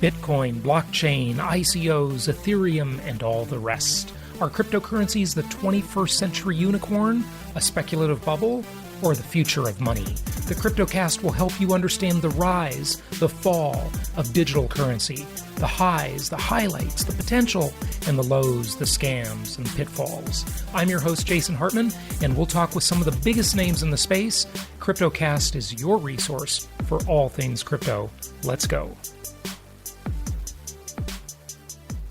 Bitcoin, blockchain, ICOs, Ethereum, and all the rest. Are cryptocurrencies the 21st century unicorn, a speculative bubble, or the future of money? The Cryptocast will help you understand the rise, the fall of digital currency, the highs, the highlights, the potential, and the lows, the scams, and pitfalls. I'm your host, Jason Hartman, and we'll talk with some of the biggest names in the space. Cryptocast is your resource for all things crypto. Let's go.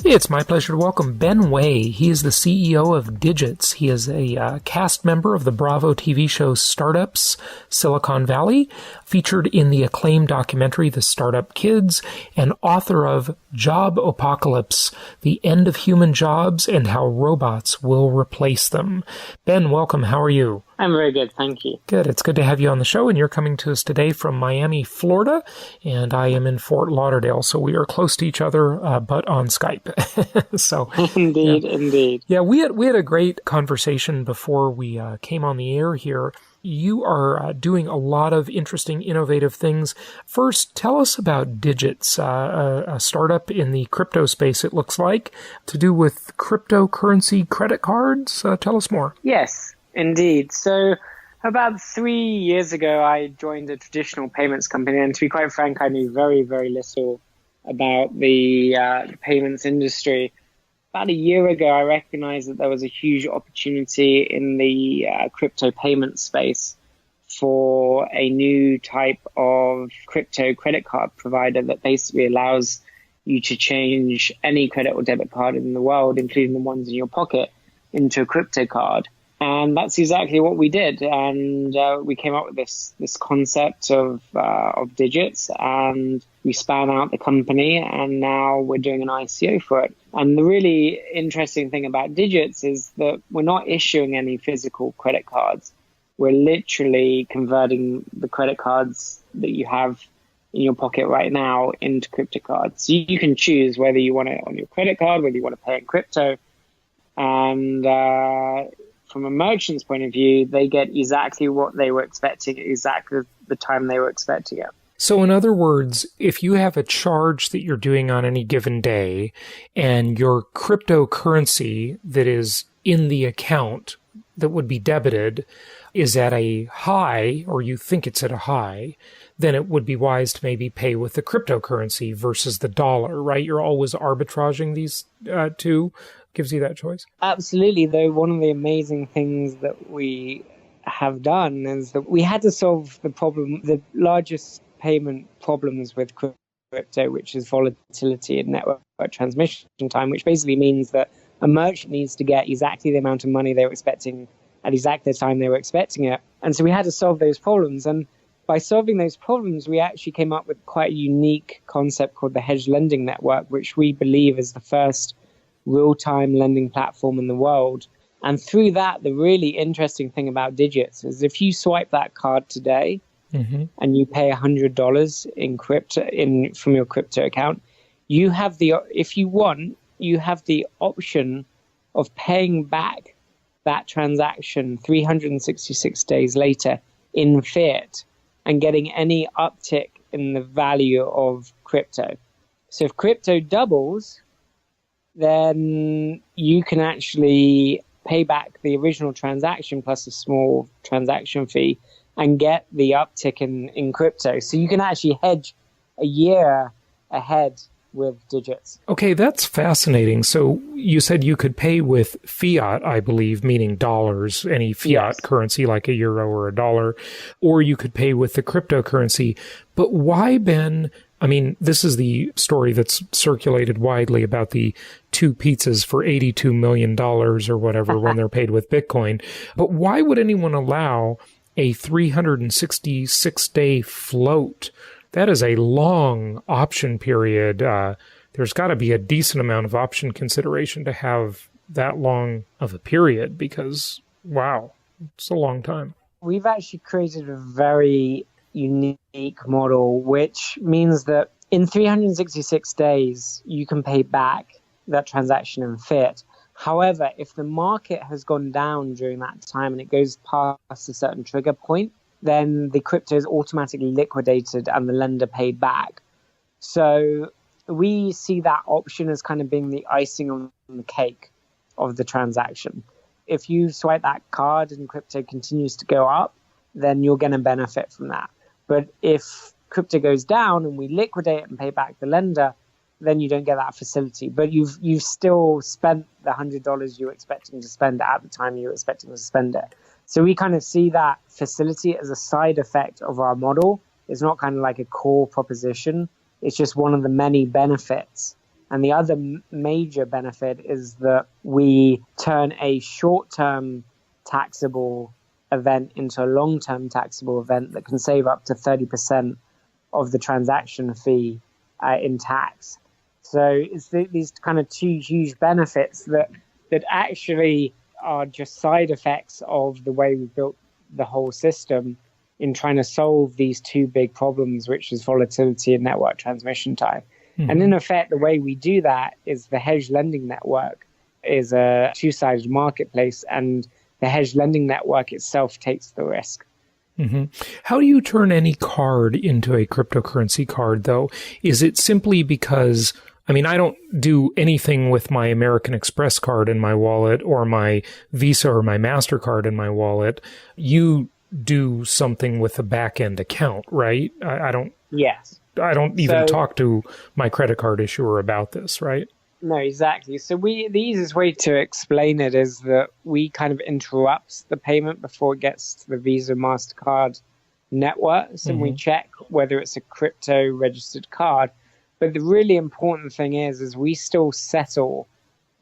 It's my pleasure to welcome Ben Way. He is the CEO of Digits. He is a cast member of the Bravo TV show Startups, Silicon Valley, featured in the acclaimed documentary The Startup Kids, and author of Job Apocalypse, The End of Human Jobs and How Robots Will Replace Them. Ben, welcome. How are you? I'm very good, thank you. Good. It's good to have you on the show, and you're coming to us today from Miami, Florida, and I am in Fort Lauderdale, so we are close to each other, but on Skype. So Indeed. Yeah, we had a great conversation before we came on the air here. You are doing a lot of interesting, innovative things. First, tell us about Digits, a startup in the crypto space, it looks like, to do with cryptocurrency credit cards. Tell us more. Yes. Indeed. So about 3 years ago, I joined a traditional payments company. And to be quite frank, I knew very, very little about the payments industry. About a year ago, I recognized that there was a huge opportunity in the crypto payment space for a new type of crypto credit card provider that basically allows you to change any credit or debit card in the world, including the ones in your pocket, into a crypto card. And that's exactly what we did. And we came up with this concept of Digits, and we span out the company, and now we're doing an ICO for it. And the really interesting thing about Digits is that we're not issuing any physical credit cards. We're literally converting the credit cards that you have in your pocket right now into Cryptocards. So you can choose whether you want it on your credit card, whether you want to pay in crypto. And from a merchant's point of view, they get exactly what they were expecting at exactly the time they were expecting it. So in other words, if you have a charge that you're doing on any given day and your cryptocurrency that is in the account that would be debited is at a high, or you think it's at a high, then it would be wise to maybe pay with the cryptocurrency versus the dollar, right? You're always arbitraging these two. Gives you that choice? Absolutely, though one of the amazing things that we have done is that we had to solve the problem, the largest payment problems with crypto, which is volatility and network transmission time, which basically means that a merchant needs to get exactly the amount of money they were expecting at exactly the time they were expecting it. And so we had to solve those problems. And by solving those problems, we actually came up with quite a unique concept called the hedge lending network, which we believe is the first real-time lending platform in the world. And through that, the really interesting thing about Digits is if you swipe that card today and you pay $100 in crypto from your crypto account, you have if you want, you have the option of paying back that transaction 366 days later in fiat and getting any uptick in the value of crypto. So if crypto doubles, then you can actually pay back the original transaction plus a small transaction fee and get the uptick in crypto. So you can actually hedge a year ahead with Digits. Okay, that's fascinating. So you said you could pay with fiat, I believe, meaning dollars, any fiat currency like a euro or a dollar, or you could pay with the cryptocurrency. But why, Ben? I mean, this is the story that's circulated widely about the two pizzas for $82 million or whatever when they're paid with Bitcoin. But why would anyone allow a 366-day float? That is a long option period. There's got to be a decent amount of option consideration to have that long of a period because, wow, it's a long time. We've actually created a very unique model, which means that in 366 days, you can pay back that transaction in fiat. However, if the market has gone down during that time and it goes past a certain trigger point, then the crypto is automatically liquidated and the lender paid back. So we see that option as kind of being the icing on the cake of the transaction. If you swipe that card and crypto continues to go up, then you're going to benefit from that. But if crypto goes down and we liquidate it and pay back the lender, then you don't get that facility. But you've still spent the $100 you were expecting to spend at the time you were expecting to spend it. So we kind of see that facility as a side effect of our model. It's not kind of like a core proposition. It's just one of the many benefits. And the other major benefit is that we turn a short-term taxable event into a long-term taxable event that can save up to 30% of the transaction fee in tax. So it's these kind of two huge benefits that actually are just side effects of the way we built the whole system in trying to solve these two big problems, which is volatility and network transmission time. Mm-hmm. And in effect, the way we do that is the hedge lending network is a two-sided marketplace, and the hedge lending network itself takes the risk. Mm-hmm. How do you turn any card into a cryptocurrency card, though? Is it simply because, I mean, I don't do anything with my American Express card in my wallet or my Visa or my MasterCard in my wallet. You do something with a back-end account, right? I don't. Yes. I don't even talk to my credit card issuer about this, right? No, exactly. So the easiest way to explain it is that we kind of interrupt the payment before it gets to the Visa, MasterCard networks, and we check whether it's a crypto registered card. But the really important thing is we still settle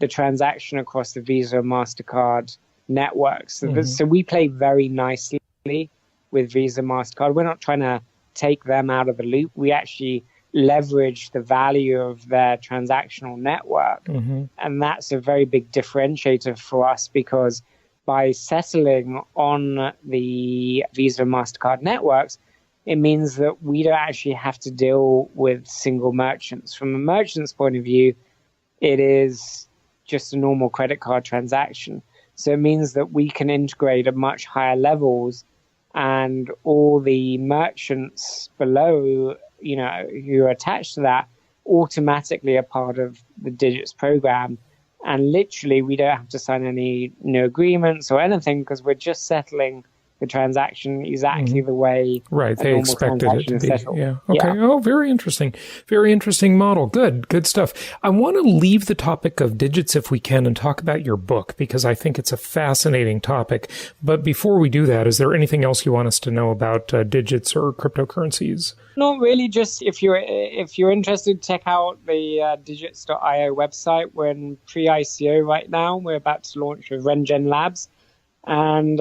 the transaction across the Visa, MasterCard networks. So we play very nicely with Visa, MasterCard. We're not trying to take them out of the loop. We actually leverage the value of their transactional network. And that's a very big differentiator for us, because by settling on the Visa and MasterCard networks, it means that we don't actually have to deal with single merchants. From a merchant's point of view, it is just a normal credit card transaction. So it means that we can integrate at much higher levels, and all the merchants below, who are attached to that, automatically are part of the Digits program. And literally, we don't have to sign any new agreements or anything, because we're just settling the transaction exactly the way they expected it to be. Yeah. Okay. Yeah. Oh, very interesting. Very interesting model. Good stuff. I want to leave the topic of digits, if we can, and talk about your book, because I think it's a fascinating topic. But before we do that, is there anything else you want us to know about digits or cryptocurrencies? Not really. Just if you're interested, check out the digits.io website. We're in pre-ICO right now. We're about to launch with RenGen Labs. And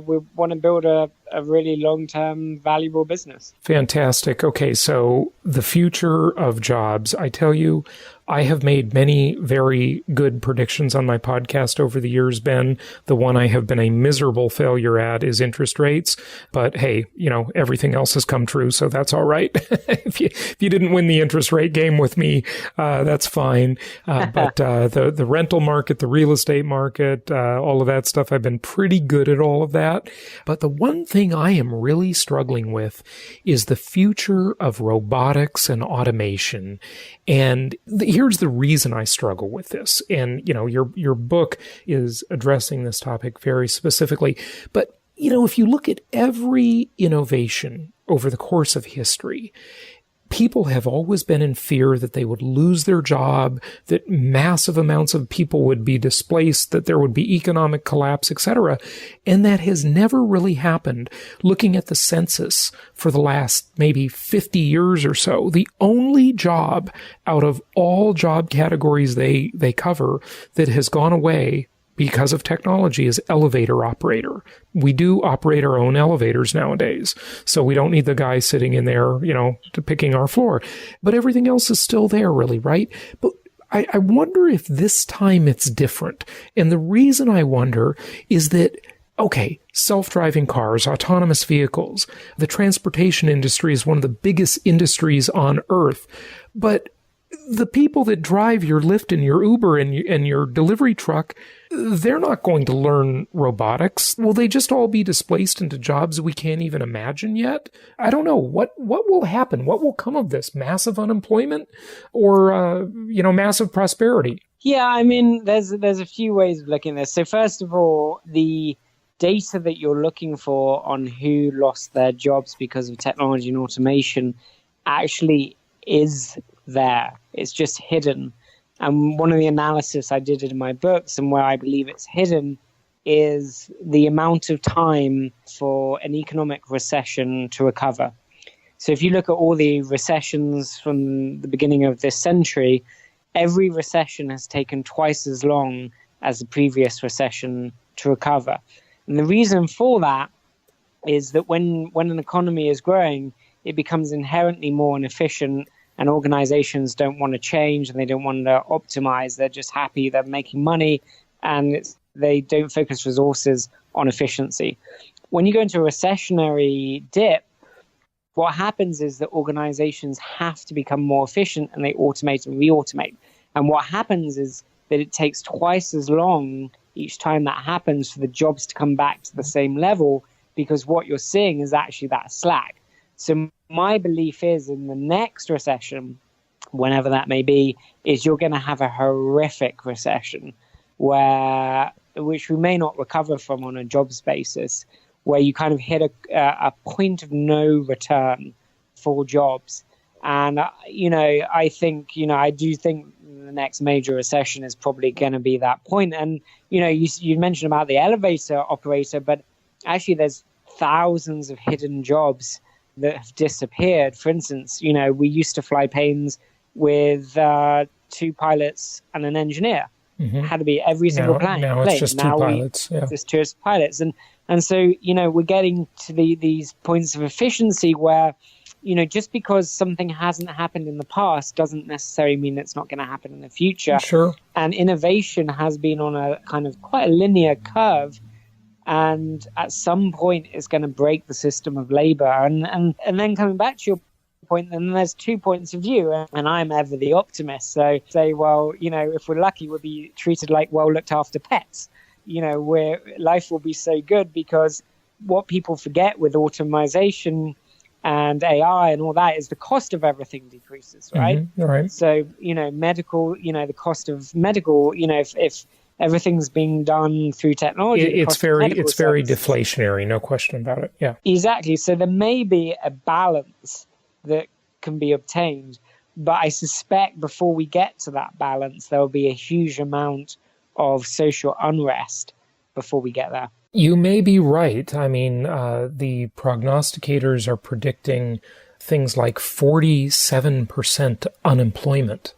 we want to build a really long-term valuable business. Fantastic. Okay, so the future of jobs. I tell you, I have made many very good predictions on my podcast over the years, Ben. The one I have been a miserable failure at is interest rates. But hey, everything else has come true, so that's all right. If you didn't win the interest rate game with me, that's fine. But the rental market, the real estate market, all of that stuff, I've been pretty good at all of that. But the one thing I am really struggling with is the future of robotics and automation. And here's the reason I struggle with this. And, your book is addressing this topic very specifically. But, if you look at every innovation over the course of history, people have always been in fear that they would lose their job, that massive amounts of people would be displaced, that there would be economic collapse, etc. And that has never really happened. Looking at the census for the last maybe 50 years or so, the only job out of all job categories they cover that has gone away because of technology is elevator operator. We do operate our own elevators nowadays, so we don't need the guy sitting in there, to picking our floor. But everything else is still there, really, right? But I wonder if this time it's different. And the reason I wonder is that, okay, self-driving cars, autonomous vehicles, the transportation industry is one of the biggest industries on Earth. But the people that drive your Lyft and your Uber and your delivery truck, they're not going to learn robotics. Will they just all be displaced into jobs we can't even imagine yet? I don't know. What will happen? What will come of this? Massive unemployment or, massive prosperity? Yeah, I mean, there's a few ways of looking at this. So first of all, the data that you're looking for on who lost their jobs because of technology and automation actually is there. It's just hidden. And one of the analysis I did in my books and where I believe it's hidden is the amount of time for an economic recession to recover. So if you look at all the recessions from the beginning of this century, every recession has taken twice as long as the previous recession to recover. And the reason for that is that when an economy is growing, it becomes inherently more inefficient, and organizations don't want to change and they don't want to optimize. They're just happy they're making money, and they don't focus resources on efficiency. When you go into a recessionary dip, what happens is that organizations have to become more efficient and they automate and re-automate. And what happens is that it takes twice as long each time that happens for the jobs to come back to the same level, because what you're seeing is actually that slack. So my belief is in the next recession, whenever that may be, is you're going to have a horrific recession which we may not recover from on a jobs basis, where you kind of hit a point of no return for jobs. And, I think, I do think the next major recession is probably going to be that point. And, you mentioned about the elevator operator, but actually there's thousands of hidden jobs that have disappeared. For instance, we used to fly planes with 2 pilots and an engineer. Mm-hmm. It had to be every single plane. Now it's just 2 pilots. It's just 2 pilots. And so, we're getting to these points of efficiency where, just because something hasn't happened in the past doesn't necessarily mean it's not going to happen in the future. Sure. And innovation has been on a kind of quite a linear curve. And at some point, it's going to break the system of labor. And then coming back to your point, then there's 2 points of view. And I'm ever the optimist. So say, well, if we're lucky, we'll be treated like well looked after pets. Where life will be so good, because what people forget with automation and AI and all that is the cost of everything decreases, right? Mm-hmm. Right. So, medical, the cost of medical, if everything's being done through technology, it's very deflationary, no question about it. Yeah. Exactly. So there may be a balance that can be obtained, but I suspect before we get to that balance, there will be a huge amount of social unrest before we get there. You may be right. I mean, the prognosticators are predicting things like 47% unemployment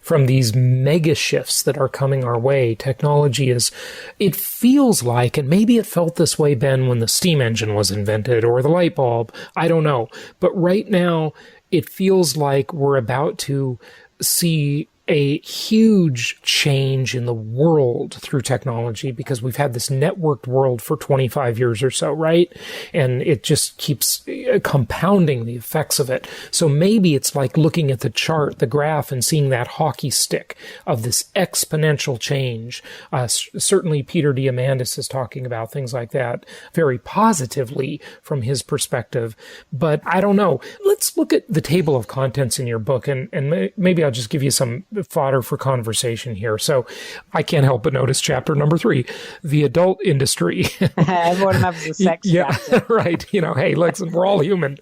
from these mega shifts that are coming our way. Technology it feels like, and maybe it felt this way, Ben, when the steam engine was invented or the light bulb. I don't know. But right now, it feels like we're about to see a huge change in the world through technology, because we've had this networked world for 25 years or so, right? And it just keeps compounding the effects of it. So maybe it's like looking at the chart, the graph, and seeing that hockey stick of this exponential change. Certainly Peter Diamandis is talking about things like that very positively from his perspective. But I don't know. Let's look at the table of contents in your book, and maybe I'll just give you some fodder for conversation here. So I can't help but notice chapter number 3, the adult industry. Everyone loves the sex chapter. Right. Hey, listen, we're all human.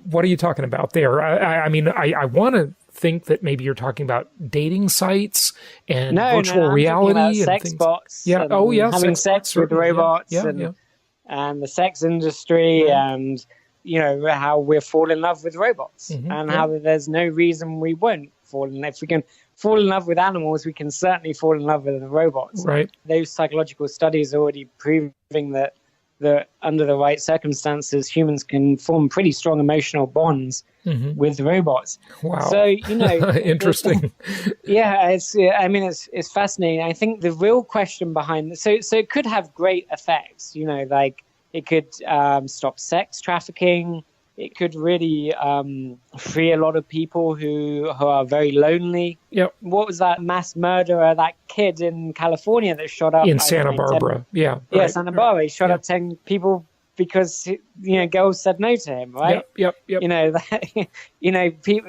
What are you talking about there? I mean, I want to think that maybe you're talking about dating sites and virtual reality and sex things. Bots. Yeah. Having sex with robots and the sex industry and how we're falling in love with robots and how there's no reason we won't fall in love. If we can fall in love with animals, we can certainly fall in love with the robots. Right. Those psychological studies are already proving that under the right circumstances, humans can form pretty strong emotional bonds with robots. Wow. So, interesting. It's fascinating. I think the real question behind so it could have great effects, like it could stop sex trafficking, It could really free a lot of people who are very lonely. Yep. What was that mass murderer, that kid in California that shot up in Santa Barbara? 10, yeah. Yeah, Right. Santa Barbara. He shot up 10 people because, girls said no to him, right? Yep.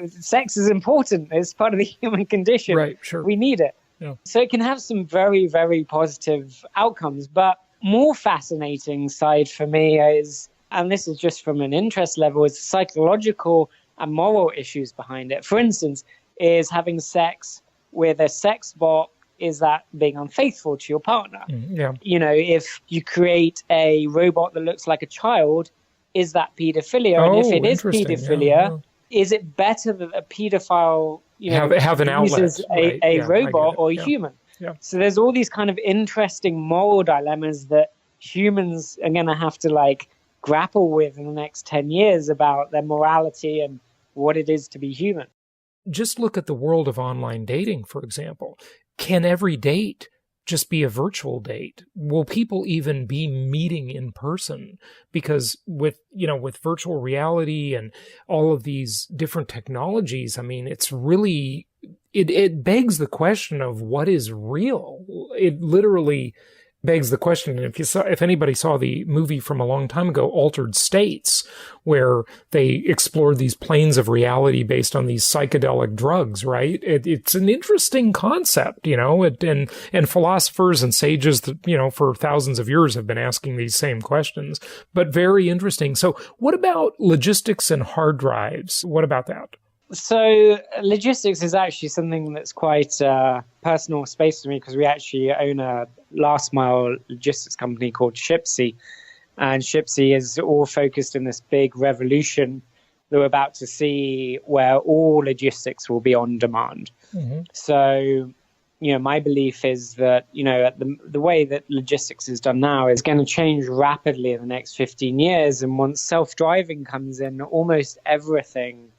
Sex is important. It's part of the human condition. Right, sure. We need it. Yeah. So it can have some very, very positive outcomes. But more fascinating side for me is, and this is just from an interest level, is psychological and moral issues behind it. For instance, is having sex with a sex bot, is that being unfaithful to your partner? Yeah. If you create a robot that looks like a child, is that pedophilia? And if it is pedophilia, is it better that a pedophile have an outlet, uses a robot or a human? Yeah. So there's all these kind of interesting moral dilemmas that humans are going to have to grapple with in the next 10 years about their morality and what it is to be human. Just look at the world of online dating, for example. Can every date just be a virtual date? Will people even be meeting in person? Because with virtual reality and all of these different technologies, I mean, it's really, it begs the question of what is real. It literally begs the question. And if anybody saw the movie from a long time ago, Altered States, where they explored these planes of reality based on these psychedelic drugs, right? It's an interesting concept, and philosophers and sages that, for thousands of years have been asking these same questions, but very interesting. So what about logistics and hard drives? What about that? So logistics is actually something that's quite personal space to me, because we actually own a last mile logistics company called Shipsy. And Shipsy is all focused in this big revolution that we're about to see, where all logistics will be on demand. Mm-hmm. So, my belief is that, the way that logistics is done now is going to change rapidly in the next 15 years. And once self-driving comes in, almost everything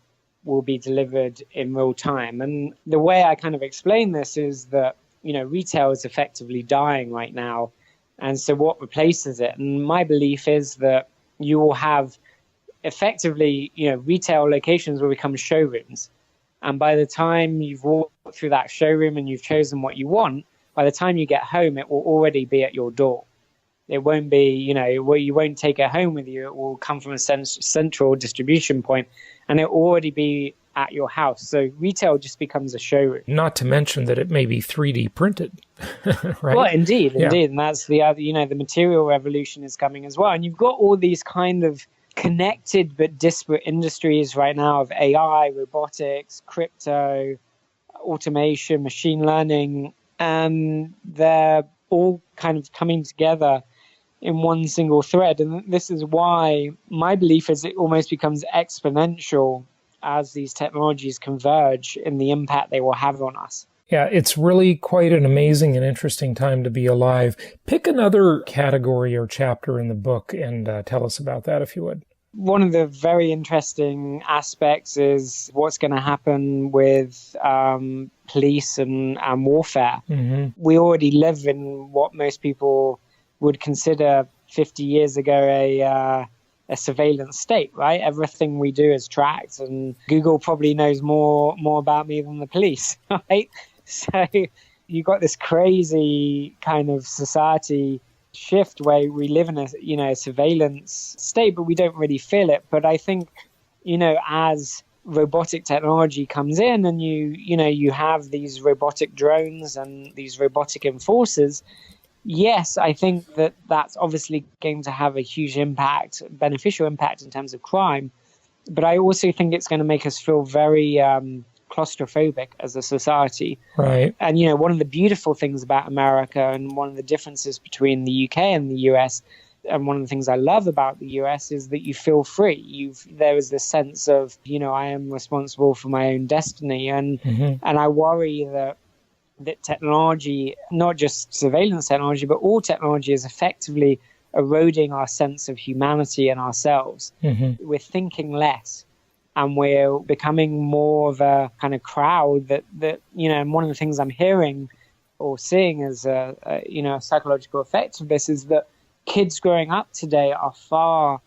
will be delivered in real time. And the way I kind of explain this is that, retail is effectively dying right now. And so what replaces it? And my belief is that you will have effectively, retail locations will become showrooms. And by the time you've walked through that showroom and you've chosen what you want, by the time you get home, it will already be at your door. It won't be, you won't take it home with you. It will come from a central distribution point, and it will already be at your house. So retail just becomes a showroom. Not to mention that it may be 3D printed, right? Well, indeed. And that's the other, the material revolution is coming as well. And you've got all these kind of connected but disparate industries right now of AI, robotics, crypto, automation, machine learning, and they're all kind of coming together in one single thread. And this is why my belief is it almost becomes exponential as these technologies converge in the impact they will have on us. Yeah, it's really quite an amazing and interesting time to be alive. Pick another category or chapter in the book and tell us about that, if you would. One of the very interesting aspects is what's going to happen with police and warfare. Mm-hmm. We already live in what most people would consider 50 years ago a surveillance state, right? Everything we do is tracked, and Google probably knows more about me than the police, right? So you got this crazy kind of society shift where we live in a surveillance state, but we don't really feel it. But I think, as robotic technology comes in and you have these robotic drones and these robotic enforcers, yes, I think that's obviously going to have a huge impact, beneficial impact in terms of crime. But I also think it's going to make us feel very claustrophobic as a society. Right. And, one of the beautiful things about America and one of the differences between the UK and the US, and one of the things I love about the US, is that you feel free. There is this sense of, I am responsible for my own destiny. And I worry that technology, not just surveillance technology, but all technology, is effectively eroding our sense of humanity and ourselves. Mm-hmm. We're thinking less, and we're becoming more of a kind of crowd that and one of the things I'm hearing or seeing as a psychological effect of this is that kids growing up today are far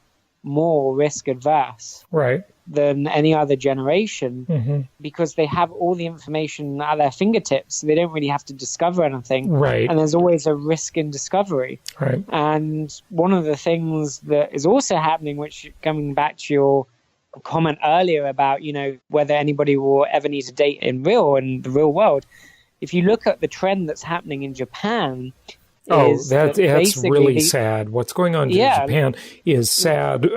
more risk adverse Right. than any other generation because they have all the information at their fingertips. So they don't really have to discover anything. Right. And there's always a risk in discovery. Right. And one of the things that is also happening, which coming back to your comment earlier about, whether anybody will ever need to date in the real world, if you look at the trend that's happening in Japan, that's really sad. What's going on in Japan is sad.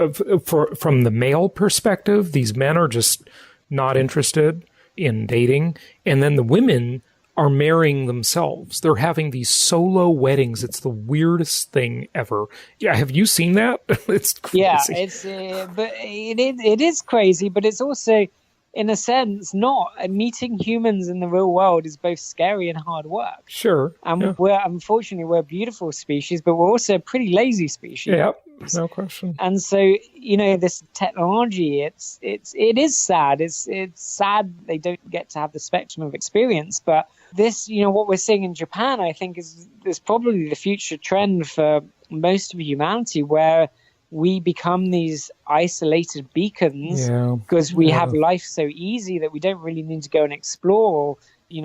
From the male perspective, these men are just not interested in dating. And then the women are marrying themselves. They're having these solo weddings. It's the weirdest thing ever. Yeah, have you seen that? It's crazy. Yeah, but it is crazy, but it's also, in a sense, not. Meeting humans in the real world is both scary and hard work. Sure. And we're a beautiful species, but we're also a pretty lazy species. Yeah, no question. And so, this technology, it is sad. It's sad they don't get to have the spectrum of experience. But this, what we're seeing in Japan, I think is probably the future trend for most of humanity, where we become these isolated beacons because we have life so easy that we don't really need to go and explore.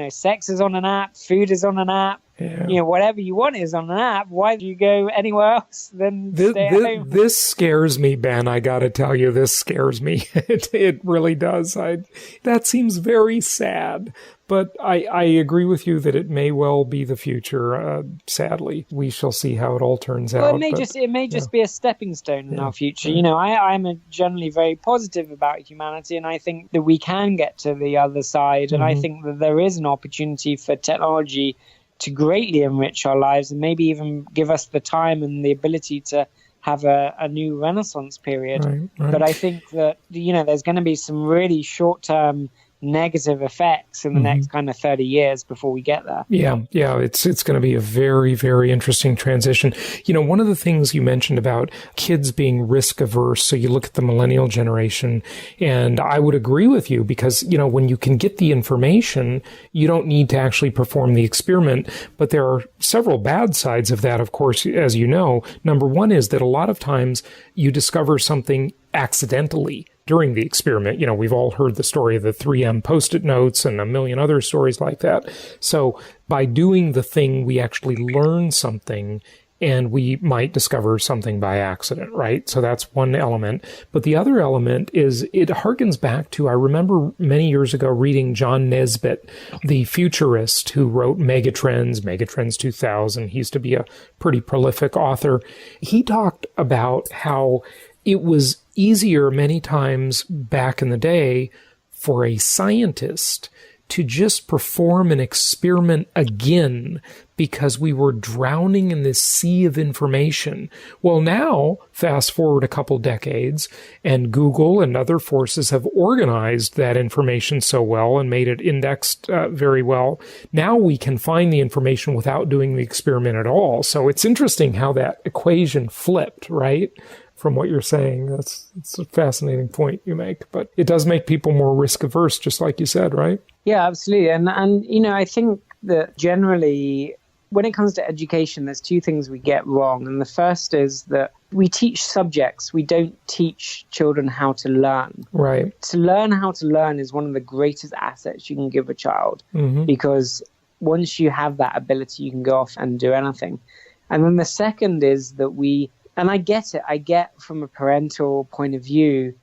Sex is on an app, food is on an app, whatever you want is on an app. Why do you go anywhere else than stay at home? This scares me, Ben. I got to tell you, this scares me. It really does. That seems very sad. But I agree with you that it may well be the future. Sadly, we shall see how it all turns out. Well, it may just be a stepping stone in our future. I'm generally very positive about humanity, and I think that we can get to the other side. And I think that there is an opportunity for technology to greatly enrich our lives, and maybe even give us the time and the ability to have a new renaissance period. Right. But I think that there's going to be some really short-term negative effects in the next kind of 30 years before we get there. Yeah, it's going to be a very, very interesting transition. One of the things you mentioned about kids being risk averse, so you look at the millennial generation, and I would agree with you because, when you can get the information, you don't need to actually perform the experiment. But there are several bad sides of that, of course, as you know. Number one is that a lot of times you discover something accidentally during the experiment. We've all heard the story of the 3M Post-it notes and a million other stories like that. So by doing the thing, we actually learn something, and we might discover something by accident, right? So that's one element. But the other element is it harkens back to, I remember many years ago reading John Nesbitt, the futurist who wrote Megatrends 2000. He used to be a pretty prolific author. He talked about how it was easier many times back in the day for a scientist to just perform an experiment again because we were drowning in this sea of information. Well, now, fast forward a couple decades, and Google and other forces have organized that information so well and made it indexed very well. Now we can find the information without doing the experiment at all. So it's interesting how that equation flipped, right? From what you're saying. It's a fascinating point you make, but it does make people more risk averse, just like you said, right? Yeah, absolutely. And I think that generally when it comes to education, there's two things we get wrong. And the first is that we teach subjects. We don't teach children how to learn. Right. To learn how to learn is one of the greatest assets you can give a child because once you have that ability, you can go off and do anything. And then the second is that and I get it. I get from a parental point of view,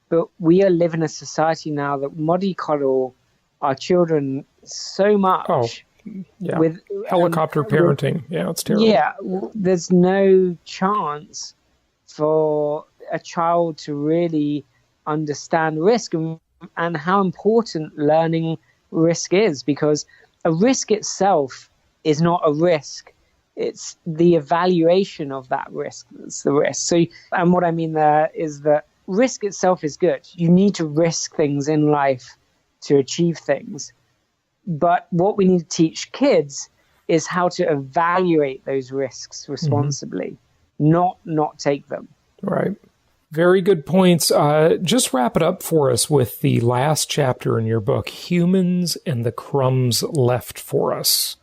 but we are living in a society now that mollycoddle our children so much. Oh, yeah. With helicopter parenting. It's terrible. Yeah, there's no chance for a child to really understand risk and how important learning risk is, because a risk itself is not a risk. It's the evaluation of that risk that's the risk. So, and what I mean there is that risk itself is good. You need to risk things in life to achieve things. But what we need to teach kids is how to evaluate those risks responsibly, not take them. Right. Very good points. Just wrap it up for us with the last chapter in your book, Humans and the Crumbs Left for Us.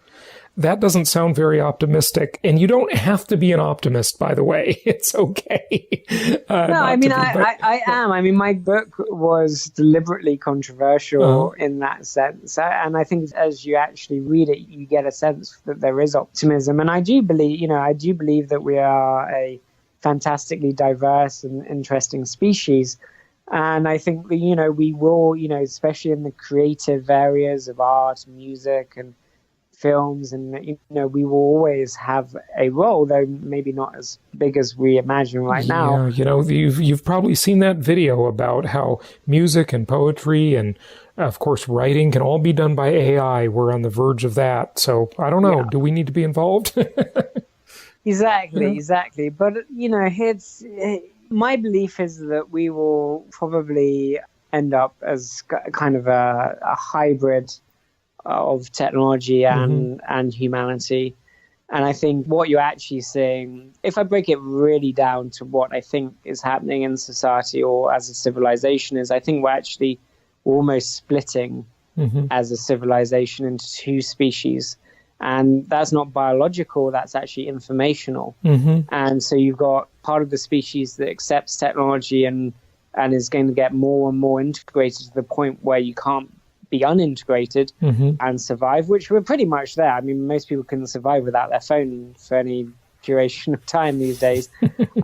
That doesn't sound very optimistic. And you don't have to be an optimist, by the way. It's okay. I am. I mean, my book was deliberately controversial in that sense. And I think as you actually read it, you get a sense that there is optimism. And I do believe that we are a fantastically diverse and interesting species. And I think that, we will, especially in the creative areas of art, music, and films, and we will always have a role, though maybe not as big as we imagine now. You've probably seen that video about how music and poetry and, of course, writing can all be done by AI. We're on the verge of that. So I don't know. Yeah. Do we need to be involved? Exactly. But my belief is that we will probably end up as kind of a hybrid of technology and humanity. And I think what you're actually seeing, if I break it really down to what I think is happening in society or as a civilization, is I think we're actually almost splitting as a civilization into two species. And that's not biological, that's actually informational. And so you've got part of the species that accepts technology and is going to get more and more integrated to the point where you can't be unintegrated and survive, which we're pretty much there. I mean, most people can survive without their phone for any duration of time these days.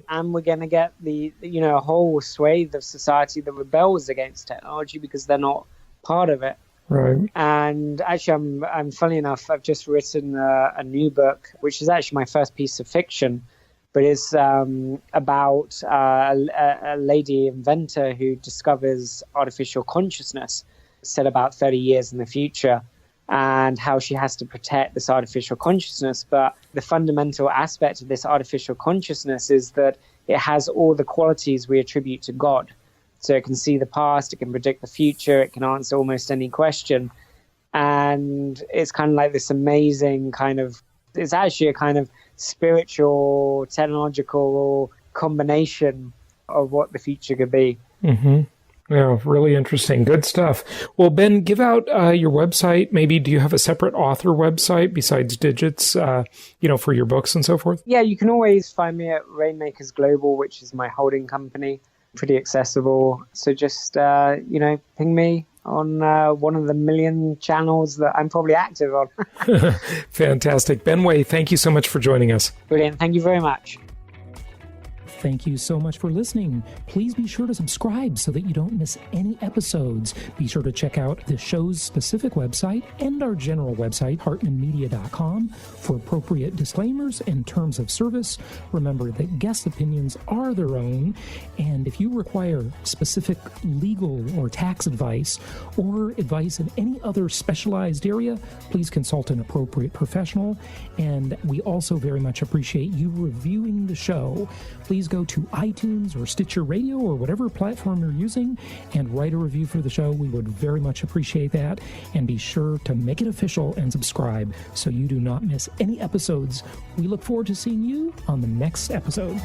And we're going to get a whole swathe of society that rebels against technology because they're not part of it. Right. And actually, I'm funny enough, I've just written a new book, which is actually my first piece of fiction, but it's about a lady inventor who discovers artificial consciousness set about 30 years in the future, and how she has to protect this artificial consciousness. But the fundamental aspect of this artificial consciousness is that it has all the qualities we attribute to God. So it can see the past, it can predict the future, it can answer almost any question. And it's kind of like this amazing it's actually a kind of spiritual, technological combination of what the future could be. Yeah, really interesting. Good stuff. Well, Ben, give out your website. Maybe do you have a separate author website besides Digits, for your books and so forth? Yeah, you can always find me at Rainmakers Global, which is my holding company. Pretty accessible. So just, ping me on one of the million channels that I'm probably active on. Fantastic. Ben Way, thank you so much for joining us. Brilliant. Thank you very much. Thank you so much for listening. Please be sure to subscribe so that you don't miss any episodes. Be sure to check out the show's specific website and our general website, hartmanmedia.com, for appropriate disclaimers and terms of service. Remember that guest opinions are their own, and if you require specific legal or tax advice or advice in any other specialized area, please consult an appropriate professional. And we also very much appreciate you reviewing the show. Please go to iTunes or Stitcher Radio or whatever platform you're using and write a review for the show. We would very much appreciate that. And be sure to make it official and subscribe so you do not miss any episodes. We look forward to seeing you on the next episode.